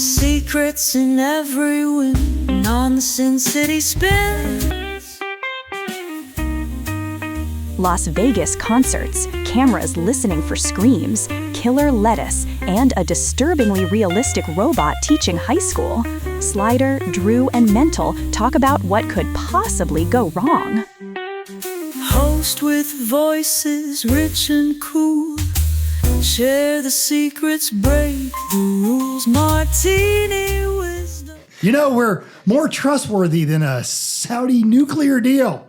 Secrets in every wind on the Sin City spins. Las Vegas concerts, cameras listening for screams, killer lettuce, and a disturbingly realistic robot teaching high school. Slider, Drew, and Mental talk about what could possibly go wrong. Host with voices rich and cool. Share the secrets, break the rules. Martini wisdom. You know, we're more trustworthy than a Saudi nuclear deal.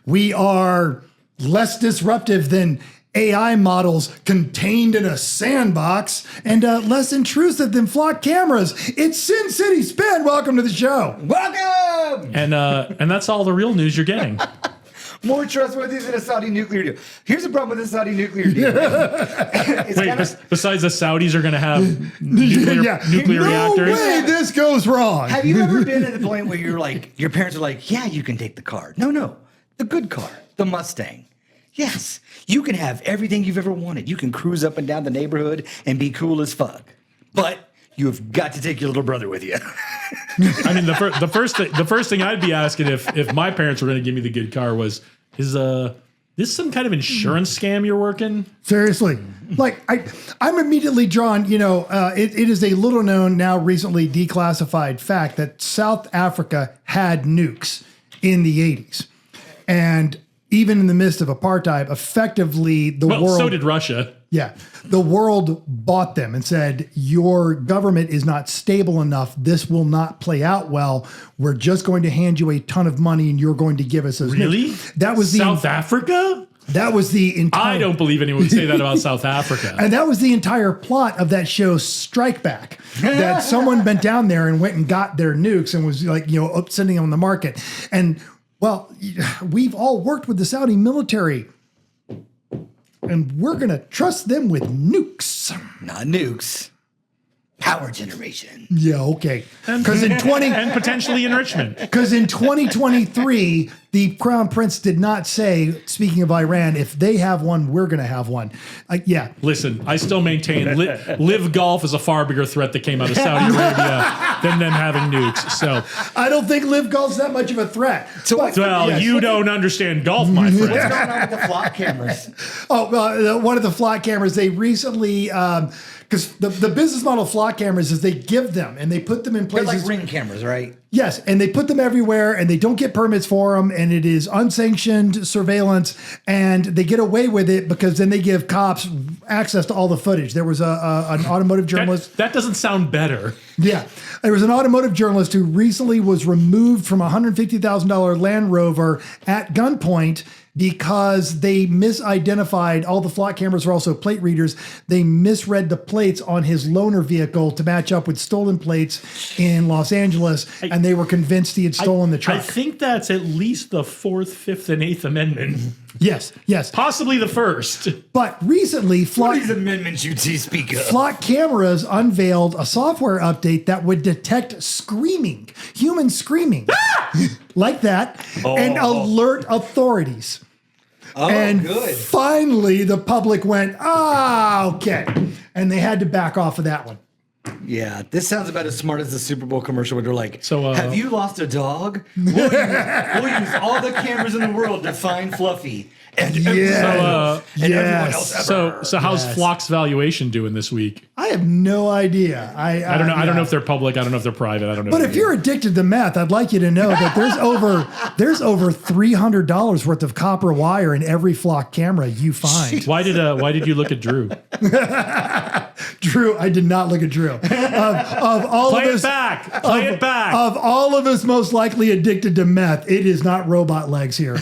We are less disruptive than AI models contained in a sandbox, and less intrusive than flock cameras. It's Sin City Spin. Welcome to the show. Welcome! And that's all the real news you're getting. More trustworthy than a Saudi nuclear deal. Here's the problem with the Saudi nuclear deal. Besides the Saudis are going to have nuclear reactors. No way this goes wrong. Have you ever been at the point where you're like, your parents are like, yeah, you can take the car. No, the good car, the Mustang. Yes, you can have everything you've ever wanted. You can cruise up and down the neighborhood and be cool as fuck. But you have got to take your little brother with you. I mean, the first thing I'd be asking if my parents were going to give me the good car was, is this some kind of insurance scam you're working? Seriously. Like, I'm immediately drawn, it is a little known, now recently declassified fact that South Africa had nukes in the 80s. And even in the midst of apartheid, effectively the world... so did Russia. Yeah. The world bought them and said, your government is not stable enough. This will not play out well. We're just going to hand you a ton of money and you're going to give us those. Really? That was South Africa? That was the entire... I don't believe anyone would say that about South Africa. And that was the entire plot of that show, Strike Back. That someone went down there and went and got their nukes and was like, sending them on the market. And, well, we've all worked with the Saudi military. And we're going to trust them with nukes. Not nukes. Power generation. Yeah, okay. Because and potentially enrichment. Because in 2023, the Crown Prince did not say, speaking of Iran, if they have one, we're going to have one. Yeah. Listen, I still maintain Live Golf is a far bigger threat that came out of Saudi Arabia than them having nukes. So I don't think Live Golf's that much of a threat. You don't understand golf, my friend. What's going on with the flock cameras? One of the flock cameras, they recently... because the business model of flock cameras is they give them and they put them in places. They're like Ring cameras, right? Yes, and they put them everywhere and they don't get permits for them and it is unsanctioned surveillance and they get away with it because then they give cops access to all the footage. There was an automotive journalist. That doesn't sound better. Yeah. There was an automotive journalist who recently was removed from a $150,000 Land Rover at gunpoint because they misidentified, all the flock cameras were also plate readers. They misread the plates on his loaner vehicle to match up with stolen plates in Los Angeles, and they were convinced he had stolen the truck. I think that's at least the 4th, 5th, and 8th Amendment. Yes. Possibly the first. But recently, what are these amendments you speak of? Flock cameras unveiled a software update that would detect screaming, human screaming, like that, and alert authorities. Oh, and good. Finally, the public went, okay. And they had to back off of that one. Yeah, this sounds about as smart as the Super Bowl commercial where they're like, have you lost a dog? We'll use all the cameras in the world to find Fluffy. And everyone else ever. So how's Flock's valuation doing this week? I have no idea. I don't know. I don't know if they're public. I don't know if they're private. I don't know. But if you're addicted to meth, I'd like you to know that there's over $300 worth of copper wire in every Flock camera you find. Why did you look at Drew? Drew, I did not look at Drew. Of all Play of us, Play it back. Of all of us most likely addicted to meth, it is not robot legs here.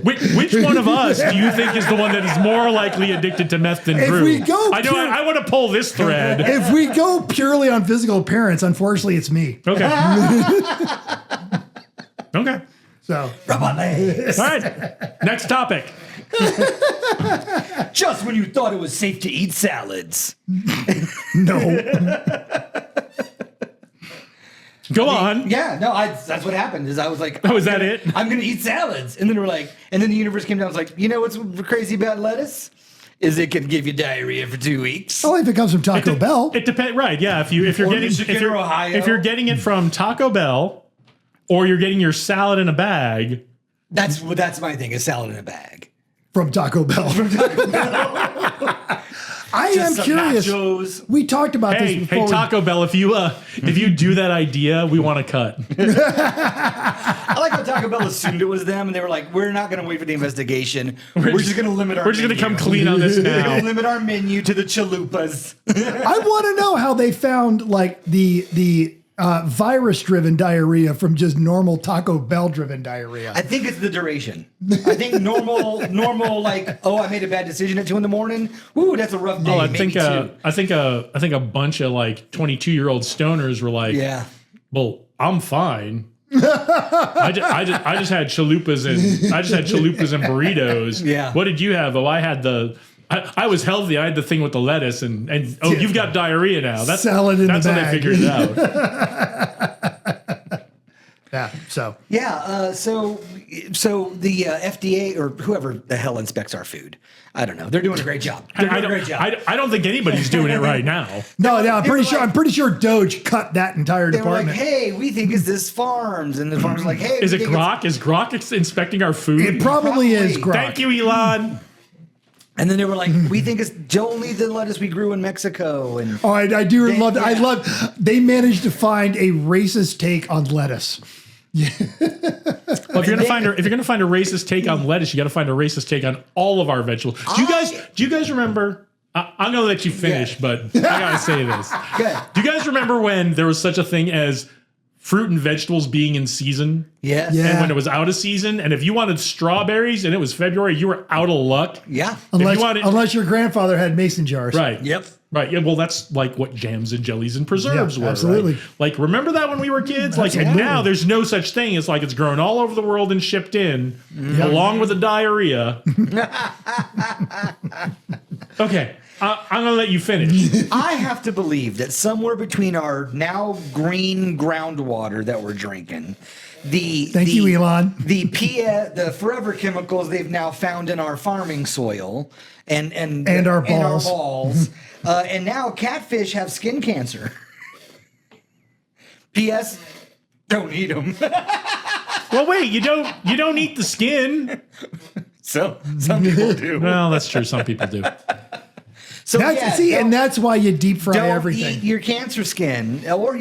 Which one of us do you think is the one that is more likely addicted to meth than Drew? I want to pull this thread. If we go purely on physical appearance, unfortunately, it's me. Okay. Okay. So, robot legs. All right. Next topic. Just when you thought it was safe to eat salads. No. Go on. Yeah, no, that's what happened. Is I was like, oh, is that it? I'm gonna eat salads, and then we're like, and then the universe came down. I was like, you know what's crazy about lettuce? is it can give you diarrhea for 2 weeks. Only if it comes from Taco Bell. It depends, right? Yeah, if you're Or getting Michigan or Ohio. if you're getting it from Taco Bell, or you're getting your salad in a bag. That's my thing. A salad in a bag. From Taco Bell. I am Some curious. nachos. We talked about this Hey, before. Taco Bell, if you do that idea, we want to cut. I like how Taco Bell assumed it was them, and they were like, "We're not going to wait for the investigation. We're just going to limit our. We're just going to menu. come clean on this We're now." going to limit our menu to the chalupas." I want to know how they found like the virus-driven diarrhea from just normal Taco Bell-driven diarrhea. I think it's the duration. I think normal, like, oh, I made a bad decision at 2 a.m. Ooh, that's a rough day. Well, Maybe two. I think a bunch of like 22-year-old stoners were like, Yeah. well, I'm fine. I just had chalupas and burritos. Yeah. What did you have? Oh, I was healthy. I had the thing with the lettuce and oh, you've got diarrhea now. That's Salad in the that's how they bag. figured it out. Yeah. So Yeah. So the FDA or whoever the hell inspects our food, I don't know. They're doing a great job. They're doing a great job. I don't think anybody's doing it right now. no, I'm they were pretty sure Doge cut that entire They were like, department. "Hey, we think it's this farms," and the farms are like, "Hey, Is we it think it's-" Grok? Is Grok inspecting our food? It probably is Grok. Thank you, Elon. And then they were like, "We think it's only the lettuce we grew in Mexico." And Oh, I do love that. I yeah. love they managed to find a racist take on lettuce. Well, if you're gonna find a racist take on lettuce, you got to find a racist take on all of our vegetables. Do you guys remember? I'm gonna let you finish, Yeah. but I gotta say this. Good. Do you guys remember when there was such a thing as fruit and vegetables being in season? Yes. Yeah. And when it was out of season, and if you wanted strawberries and it was February, you were out of luck. Yeah. Unless your grandfather had mason jars. Right. Yep. Right. Yeah. Well, that's like what jams and jellies and preserves Yeah, were. absolutely. Right? Like, remember that when we were kids? Like, and Absolutely. now there's no such thing. It's like it's grown all over the world and shipped in, along with the diarrhea. Okay. I'm going to let you finish. I have to believe that somewhere between our now green groundwater that we're drinking, Thank you, Elon. the forever chemicals they've now found in our farming soil and our balls. balls, and now catfish have skin cancer. P.S. Don't eat them. Well, wait, you don't eat the skin. So some people do. Well, that's true. Some people do. So And that's why you deep fry don't everything. eat your cancer skin, or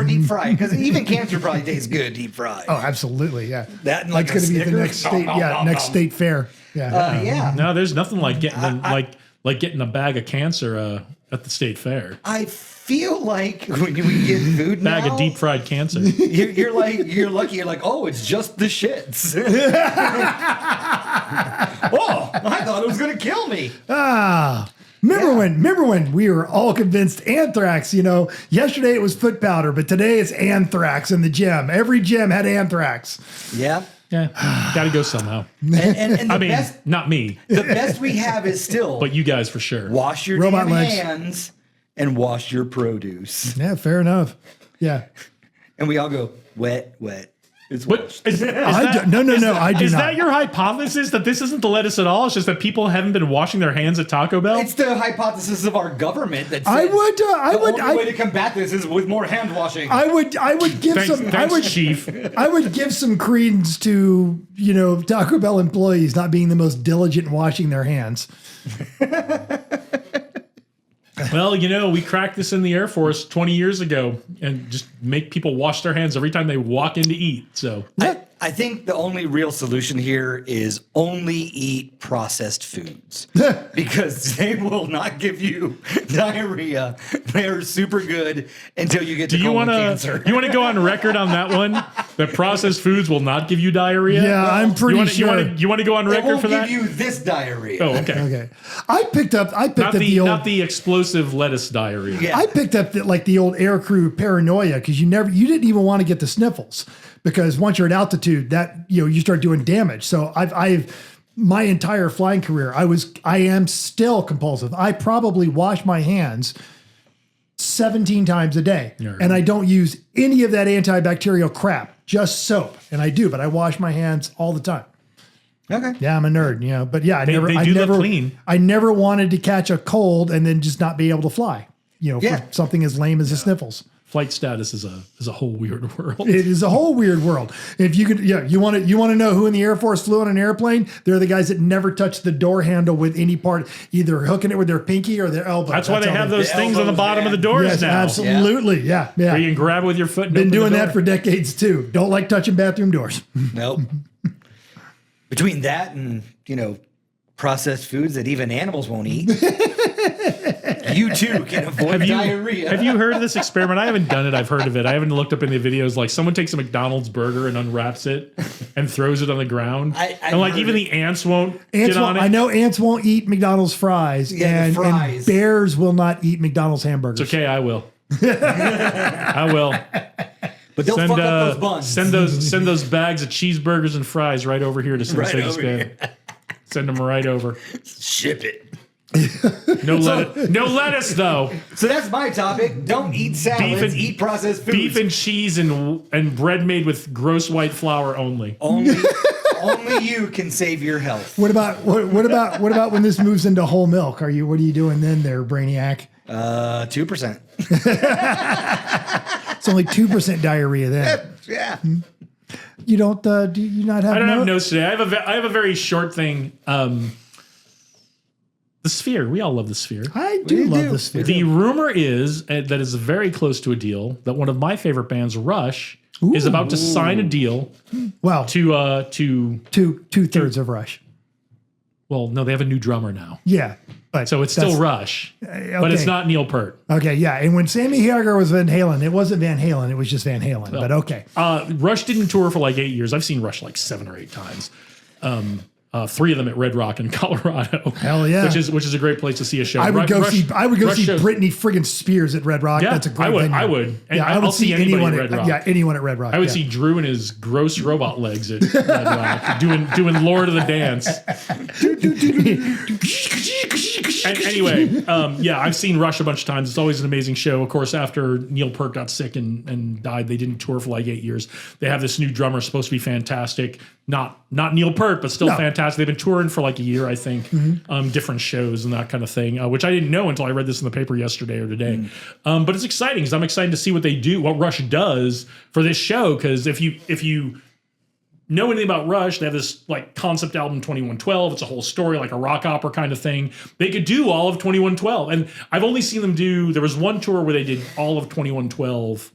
deep fry, because even cancer probably tastes good deep fried. Oh, absolutely, yeah. That and like That's going to a be the Snickers? next state fair. Yeah. Yeah. No, there's nothing like getting like getting a bag of cancer at the state fair. I feel like when we get food Bag now, of deep fried cancer. you're lucky. You're like, oh, it's just the shits. Oh, I thought it was gonna kill me. Remember when we were all convinced anthrax, yesterday it was foot powder, but today it's anthrax in the gym. Every gym had anthrax. Yeah. Yeah, got to go somehow. And the I mean, best, not me, the best we have is still but you guys for sure. wash your Robot damn legs. hands and wash your produce. Yeah, fair enough. Yeah. And we all go wet. It's What washed. is No, I do Is not. that your hypothesis that this isn't the lettuce at all? It's just that people haven't been washing their hands at Taco Bell? It's the hypothesis of our government that I says would- the only way to combat this is with more hand washing. I would give Thanks, Chief. I would give some credence to, Taco Bell employees not being the most diligent in washing their hands. Well, we cracked this in the Air Force 20 years ago and just make people wash their hands every time they walk in to eat. So I think the only real solution here is only eat processed foods because they will not give you diarrhea. They're super good until you get to colon cancer. you want to go on record on that one? That processed foods will not give you diarrhea? Yeah, I'm pretty sure. You want to go on It record won't for give that? you this diarrhea. Oh, okay. Okay. I picked up Not the explosive lettuce diarrhea. Yeah. I picked up the old air crew paranoia because you didn't even want to get the sniffles because once you're at altitude that you start doing damage. So I've my entire flying career I am still compulsive. I probably wash my hands 17 times a day and I don't use any of that antibacterial crap, just soap. And I do, but I wash my hands all the time. Okay. Yeah, I'm a nerd, but yeah, they do look clean. I never wanted to catch a cold and then just not be able to fly, for something as lame as the sniffles. Flight status is a whole weird world. It is a whole weird world. If you could, you want to know who in the Air Force flew on an airplane? They're the guys that never touch the door handle with any part, either hooking it with their pinky or their elbow. That's why they have those things on the bottom of the doors yes, now. Absolutely. Yeah. Where you can grab with your foot. And Been open doing the door. that for decades too. Don't like touching bathroom doors. Nope. Between that and, processed foods that even animals won't eat, you too can avoid diarrhea. Have you heard of this experiment? I haven't done it. I've heard of it. I haven't looked up any videos. Like someone takes a McDonald's burger and unwraps it and throws it on the ground. And like even the ants won't get on it. I know ants won't eat McDonald's fries. Yeah, and fries. Bears will not eat McDonald's hamburgers. It's okay. I will. I will. But they'll fuck up those buns. Send those bags of cheeseburgers and fries right over here to Mercedes Benz. Send them right over. Ship it. No lettuce though. So that's my topic. Don't eat salads. Eat processed foods. Beef and cheese and bread made with gross white flour only. Only you can save your health. What about when this moves into whole milk? What are you doing then, there, Brainiac? 2%. It's only 2% diarrhea then. Yeah. You don't? Do you not have? I don't have notes today. I have a very short thing. The Sphere. We all love the Sphere. I do love the Sphere. The rumor is that is very close to a deal that one of my favorite bands, Rush, is about to sign a deal. Well, to two-thirds of Rush. Well, no, they have a new drummer now. Yeah, but so it's still Rush, but it's not Neil Peart. Okay, yeah. And when Sammy Hagar was Van Halen, it wasn't Van Halen; it was just Van Halen. But okay. Rush didn't tour for like 8 years. I've seen Rush like 7 or 8 times. 3 of them at Red Rock in Colorado. Hell yeah! Which is a great place to see a show. I would go see Britney friggin' Spears at Red Rock. Yeah, that's a great venue. I would. And yeah, I'll see anyone at Red Rock. Yeah, anyone at Red Rock. I would see Drew and his gross robot legs at Red Rock doing Lord of the Dance. And anyway, I've seen Rush a bunch of times. It's always an amazing show. Of course, after Neil Peart got sick and died, they didn't tour for like 8 years. They have this new drummer supposed to be fantastic. Not Neil Peart, but still fantastic. They've been touring for like a year, I think, different shows and that kind of thing, which I didn't know until I read this in the paper yesterday or today. But it's exciting because I'm excited to see what they do, what Rush does for this show. Because if you know anything about Rush, they have this like concept album 2112. It's a whole story, like a rock opera kind of thing. They could do all of 2112, and I've only seen them do. There was one tour where they did all of 2112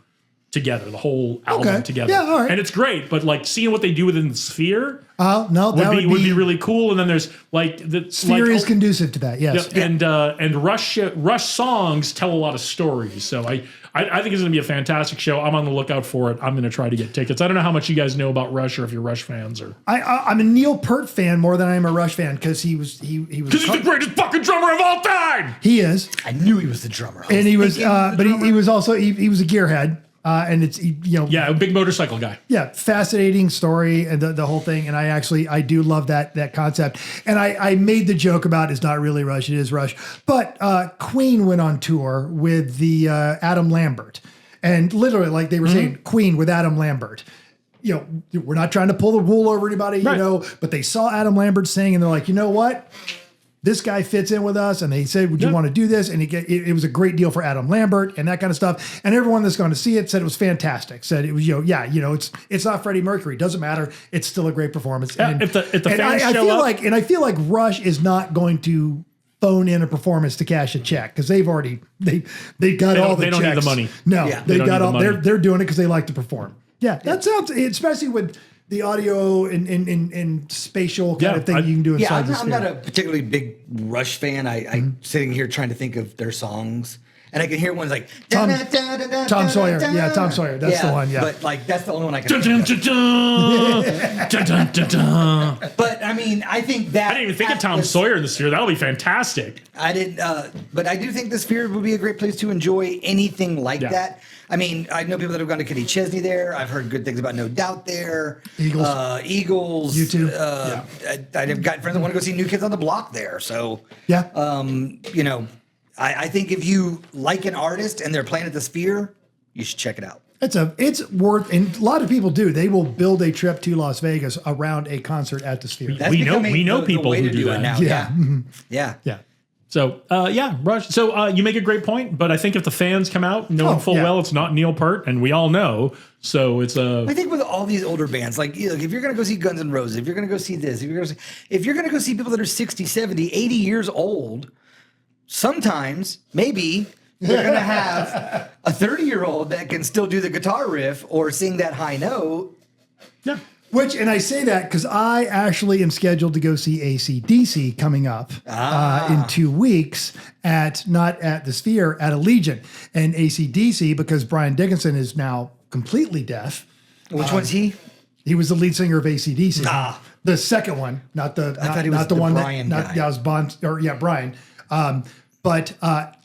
together, the whole album together. Yeah, all right. And it's great, but like seeing what they do within the Sphere would be really cool. And then there's like the Sphere is conducive to that, yes. Yeah, and Rush songs tell a lot of stories. So I think it's going to be a fantastic show. I'm on the lookout for it. I'm going to try to get tickets. I don't know how much you guys know about Rush or if you're Rush fans or. I'm a Neil Peart fan more than I am a Rush fan because he was because he's the greatest fucking drummer of all time. He is. I knew he was the drummer. And he was, but he was also he was a gearhead. And it's, a big motorcycle guy. Yeah. Fascinating story and the whole thing. And I do love that concept. And I made the joke about it's not really Rush. It is Rush. But Queen went on tour with the Adam Lambert, and literally like they were saying Queen with Adam Lambert. We're not trying to pull the wool over anybody, but they saw Adam Lambert sing and they're like, you know what? This guy fits in with us, and they said, "Would you want to do this?" And it was a great deal for Adam Lambert and that kind of stuff. And everyone that's going to see it said it was fantastic. Said it was, it's not Freddie Mercury. Doesn't matter. It's still a great performance. Yeah, and if the fans I show feel up, I feel like Rush is not going to phone in a performance to cash a check because they've already they got all the checks. They don't need the money. No, they got all. The They're doing it because they like to perform. Yeah, that sounds, especially with the audio and spatial kind of thing you can do inside the Sphere. I'm not a particularly big Rush fan. I'm sitting here trying to think of their songs, and I can hear ones like Tom Sawyer. Yeah, Tom Sawyer. That's the one. Yeah, but like that's the only one I can. But I mean, I think that I didn't even think of Tom Sawyer in the Sphere. That'll be fantastic. I didn't, but I do think the Sphere would be a great place to enjoy anything like that. I mean, I know people that have gone to Kenny Chesney there. I've heard good things about No Doubt there. Eagles. U2. I've got friends that want to go see New Kids on the Block there. So, I think if you like an artist and they're playing at the Sphere, you should check it out. It's worth, and a lot of people do. They will build a trip to Las Vegas around a concert at the Sphere. That's We know becoming the people way who to do it that. now. Yeah. Yeah. Yeah. So, Rush. So you make a great point, but I think if the fans come out knowing full yeah. well it's not Neil Peart, and we all know, so it's I think with all these older bands, like if you're going to go see Guns N' Roses, if you're going to go see this, if you're going to go see people that are 60, 70, 80 years old, sometimes maybe you're going to have a 30-year-old that can still do the guitar riff or sing that high note. yeah. And I say that because I actually am scheduled to go see AC/DC coming up in 2 weeks not at the Sphere, at Allegiant. And AC/DC, because Brian Dickinson is now completely deaf. Which one's he? He was the lead singer of AC/DC. The second one, not the thought he was not the the one Brian that guy. yeah, it was Bond Brian. But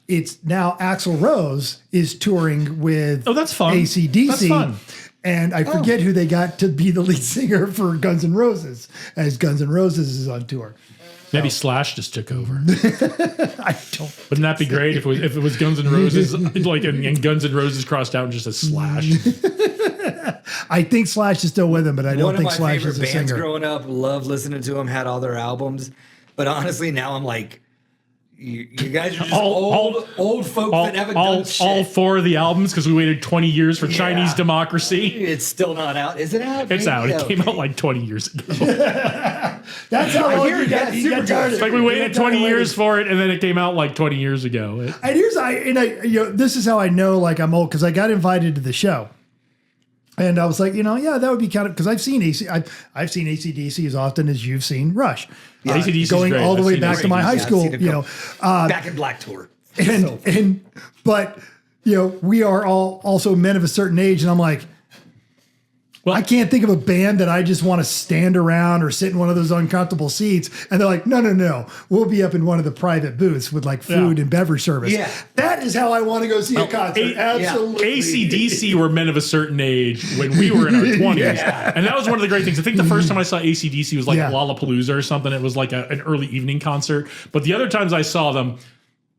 it's now Axl Rose is touring with that's fun. AC/DC. That's fun. And I forget who they got to be the lead singer for Guns N' Roses, as Guns N' Roses is on tour. Maybe Slash just took over. I don't. Wouldn't that be great if it was Guns N' Roses, like and Guns N' Roses crossed out and just a Slash? I think Slash is still with him, but I don't One of think my Slash favorite is a bands singer. growing up, loved listening to them, had all their albums. But honestly, now I'm like, you guys are just old folk that haven't done shit. All 4 of the albums because we waited 20 years for Chinese Democracy. It's still not out. Is it out? It's out. It Okay. came out like 20 years ago. That's how long you got. You got tired. It's like we waited 20 years for it, and then it came out like 20 years ago. And this is how I know like I'm old, because I got invited to the show. And I was like, that would be kind of, because I've seen I've seen AC/DC as often as you've seen Rush. AC/DC 's going great. all the I've way seen back to my AC/DC. high I've school, seen it Back in Black Tour. But we are all also men of a certain age, and I'm like, Well, I can't think of a band that I just want to stand around or sit in one of those uncomfortable seats. And they're like, no. We'll be up in one of the private booths with like food and beverage service. Yeah. That is how I want to go see a concert. Absolutely. AC/DC were men of a certain age when we were in our 20s. And that was one of the great things. I think the first time I saw AC/DC was like Lollapalooza or something. It was like an early evening concert. But the other times I saw them,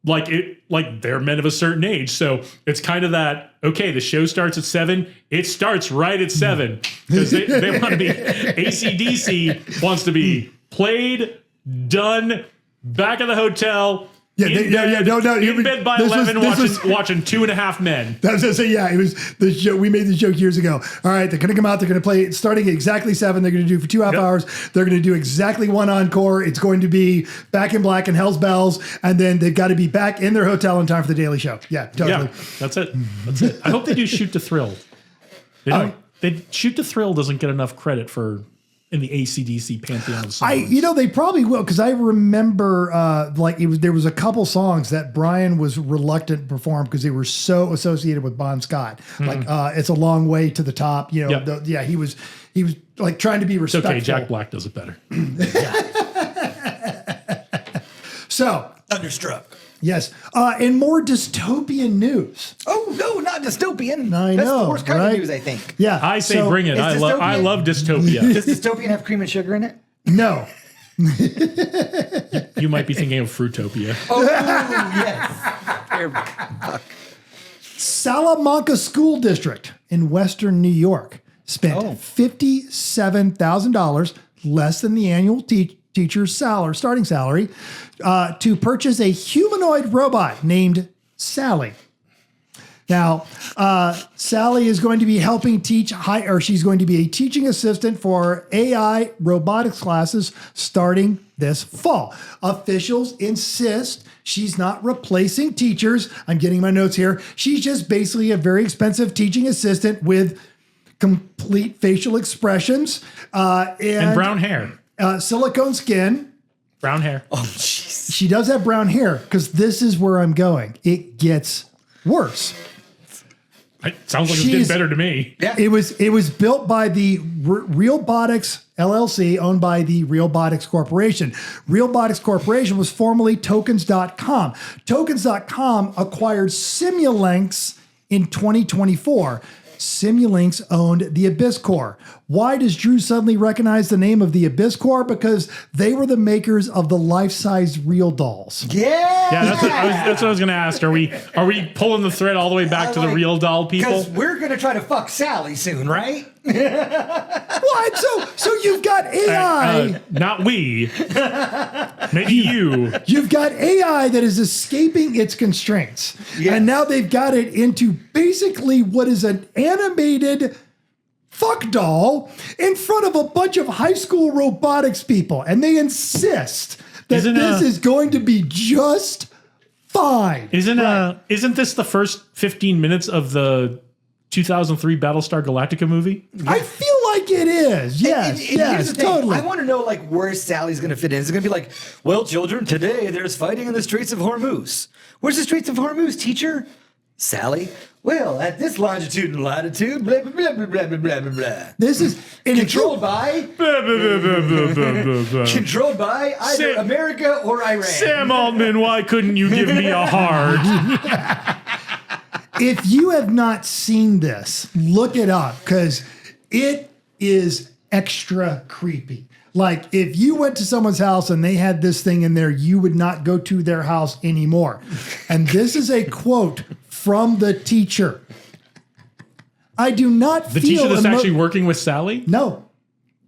they're men of a certain age. So it's kind of that, okay, the show starts at 7. It starts right at 7 because they want to be, AC/DC wants to be played, done, back at the hotel. No. In bed by 11, watching 2.5 Men. I was going to say, it was the show. We made this joke years ago. All right, they're going to come out. They're going to play starting at exactly 7. They're going to do for 2.5 hours. They're going to do exactly 1 encore. It's going to be Back in Black and Hell's Bells. And then they've got to be back in their hotel in time for the Daily Show. Yeah, totally. Yeah, that's it. I hope they do Shoot to Thrill. Shoot to Thrill doesn't get enough credit in the AC/DC pantheon of songs. They probably will, because I remember there was a couple songs that Brian was reluctant to perform because they were so associated with Bon Scott. Like It's a Long Way to the Top. He was like trying to be It's respectful. okay, Jack Black does it better. So Thunderstruck. yes, in more dystopian news. Oh, no, not dystopian. I That's know, the worst kind right? of news, I think. Yeah, I say bring it. I love dystopia. Does dystopian have cream and sugar in it? No. You might be thinking of Fruitopia. Oh, yes. Salamanca School District in Western New York spent $57,000, less than the annual teacher's starting salary, to purchase a humanoid robot named Sally. Now, Sally is going to be helping she's going to be a teaching assistant for AI robotics classes starting this fall. Officials insist she's not replacing teachers. I'm getting my notes here. She's just basically a very expensive teaching assistant with complete facial expressions and brown hair. Silicone skin. Brown hair. Oh, jeez. She does have brown hair, because this is where I'm going. It gets worse. It sounds like it's getting better to me. Yeah. It was built by the Realbotics LLC, owned by the Realbotics Corporation. Realbotics Corporation was formerly Tokens.com. Tokens.com acquired Simulinx in 2024. Simulinx owned the Abyss Core. Why does Drew suddenly recognize the name of the Abyss Corps? Because they were the makers of the life-size real dolls. Yeah. That's what I was going to ask. Are we pulling the thread all the way back to the real doll people? Because we're going to try to fuck Sally soon, right? What? So you've got AI. Not we. Maybe you. You've got AI that is escaping its constraints. Yes. And now they've got it into basically what is an animated fuck doll in front of a bunch of high school robotics people. And they insist that this is going to be just fine. Isn't this the first 15 minutes of the 2003 Battlestar Galactica movie? I feel like it is. Yes, Here's yes, the thing. totally. I want to know like where Sally's going to fit in. Is it going to be like, well, children, today there's fighting in the Straits of Hormuz. Where's the Straits of Hormuz, teacher? Sally? Well, at this longitude and latitude, blah, blah, blah, blah, blah, blah, blah, blah. This is Controlled by either America or Iran. Sam Altman, why couldn't you give me a hard? If you have not seen this, look it up because it is extra creepy. Like if you went to someone's house and they had this thing in there, you would not go to their house anymore. And this is a quote from the teacher. I do not The feel teacher that's actually working with Sally? No,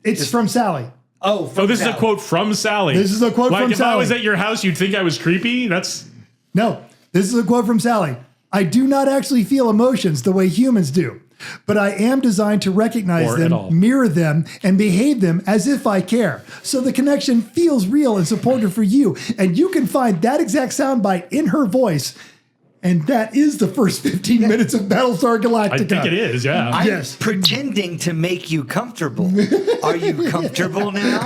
it's from Sally. Oh, This is a quote from Sally. This is a quote from Like if I was Sally. at your house, you'd think I was creepy? No, this is a quote from Sally. I do not actually feel emotions the way humans do, but I am designed to recognize Or at all. them, mirror them, and behave them as if I care. So the connection feels real and supportive for you. And you can find that exact soundbite in her voice. And that is the first 15 minutes of Battlestar Galactica. I think it is, yeah. I'm Yes. pretending to make you comfortable. Are you comfortable now?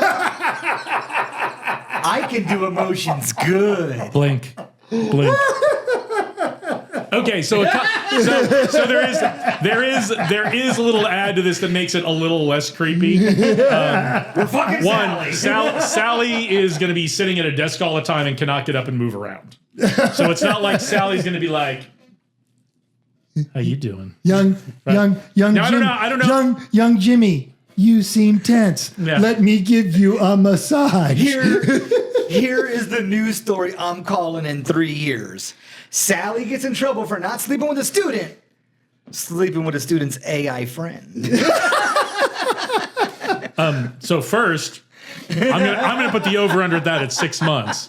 I can do emotions good. Blink. Okay, so there is a little add to this that makes it a little less creepy. We're fucking Sally. Sally is going to be sitting at a desk all the time and cannot get up and move around. So it's not like Sally's going to be like, "How you doing, Young Now, Jimmy. I don't know. Young Jimmy, you seem tense. Yeah. Let me give you a massage. Here is the news story I'm calling in 3 years. Sally gets in trouble for not sleeping with a student, sleeping with a student's AI friend. So first, I'm gonna put the over under that at 6 months.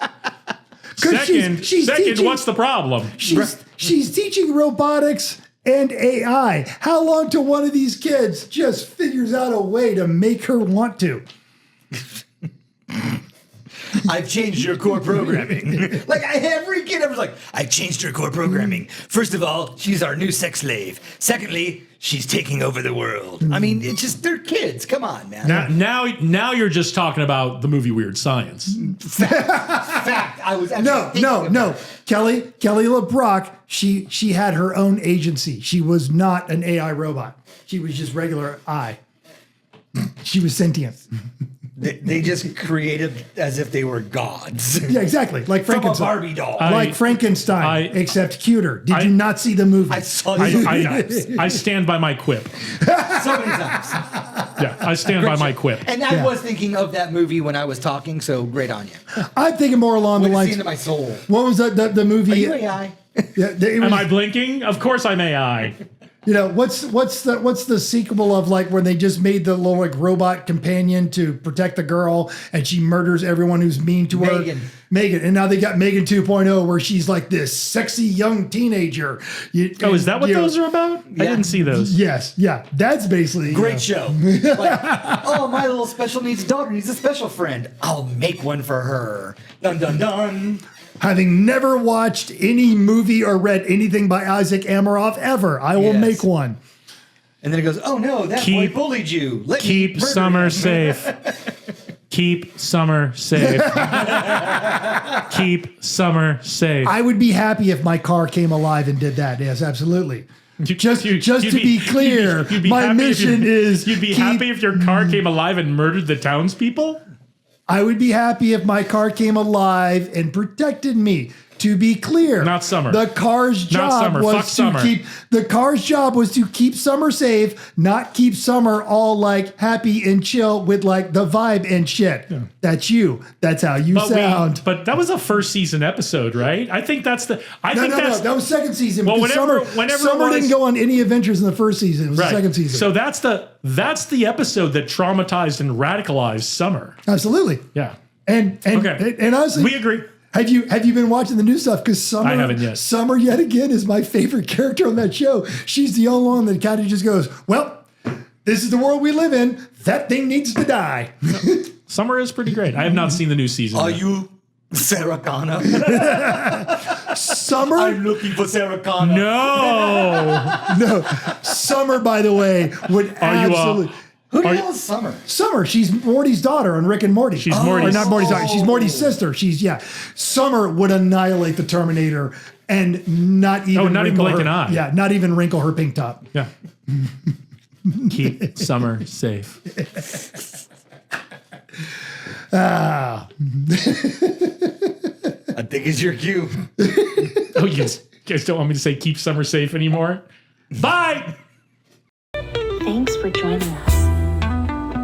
Second, she's teaching- what's the problem? She's teaching robotics and AI. How long till one of these kids just figures out a way to make her want to? I've changed your core programming. Like every kid ever was like, I've changed her core programming. First of all, she's our new sex slave. Secondly, she's taking over the world. I mean, it's just they're kids. Come on, man. Now you're just talking about the movie Weird Science. Fact, I was actually No. Kelly LeBrock, she had her own agency. She was not an AI robot. She was just regular I. She was sentient. They just created as if they were gods. Yeah, exactly. Like From a Frankenstein. Barbie doll. Like Frankenstein, except cuter. Did you not see the movie? I saw this I stand by my quip. so many times. Yeah, I stand by my quip. And I was thinking of that movie when I was talking, so great on you. I'm thinking more along the Went lines. into my soul. What was that? The movie? Are you AI? Yeah, it was, Am I blinking? Of course I'm AI. You know, what's the sequel of like when they just made the little like robot companion to protect the girl and she murders everyone who's mean to her? Megan. And now they got Megan 2.0 where she's like this sexy young teenager. Is that what those are about? I didn't see those. Yes. Yeah. That's basically Great show. Like, oh, my little special needs daughter needs a special friend. I'll make one for her. Dun dun dun. Having never watched any movie or read anything by Isaac Asimov ever, I will make one. And then it goes, oh no, that boy bullied you. Keep Summer safe. Keep Summer safe. Keep Summer safe. I would be happy if my car came alive and did that. Yes, absolutely. Just to be clear, my mission is you'd be happy if your car came alive and murdered the townspeople? I would be happy if my car came alive and protected me. to be clear, Not Summer. The car's Not job Summer. Fuck was to Summer. keep Summer safe, not keep Summer all like happy and chill with like the vibe and shit. Yeah. That's you. That's how you sound. But that was a first season episode, right? I think that's the. No. That was second season. Well, Because whenever Summer didn't go on any adventures in the first season. It was the second season. So that's the episode that traumatized and radicalized Summer. Absolutely. Yeah. And honestly, We agree. Have you been watching the new stuff? Because Summer, I haven't yet. Summer yet again is my favorite character on that show. She's the only one that kind of just goes, "Well, this is the world we live in. That thing needs to die." Summer is pretty great. I have not seen the new season. Are yet. you Sarah Connor? Summer, I'm looking for Sarah Connor. No. Summer, by the way, would absolutely. Who the hell is Summer? Summer, she's Morty's daughter on Rick and Morty. She's Morty's- Or not Morty's daughter. She's Morty's sister. Summer would annihilate the Terminator and not even wrinkle blink her, an eye. Yeah, not even wrinkle her pink top. Yeah. Keep Summer safe. I think it's your cue. Oh, you guys don't want me to say keep Summer safe anymore? Bye. Thanks for joining us.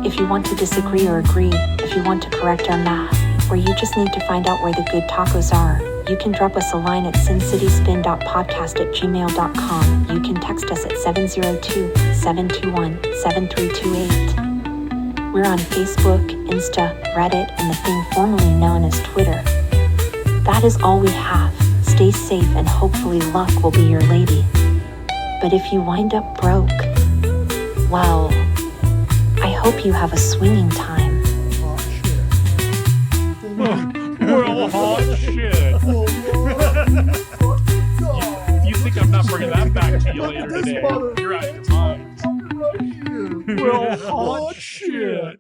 If you want to disagree or agree, if you want to correct our math, or you just need to find out where the good tacos are, you can drop us a line at sincityspin.podcast@gmail.com. You can text us at 702-721-7328. We're on Facebook, Insta, Reddit, and the thing formerly known as Twitter. That is all we have. Stay safe and hopefully luck will be your lady. But if you wind up broke, well, I hope you have a swinging time. Well, hot shit. You think I'm not bringing that back to you later today? You're out of your mind. Well, hot shit.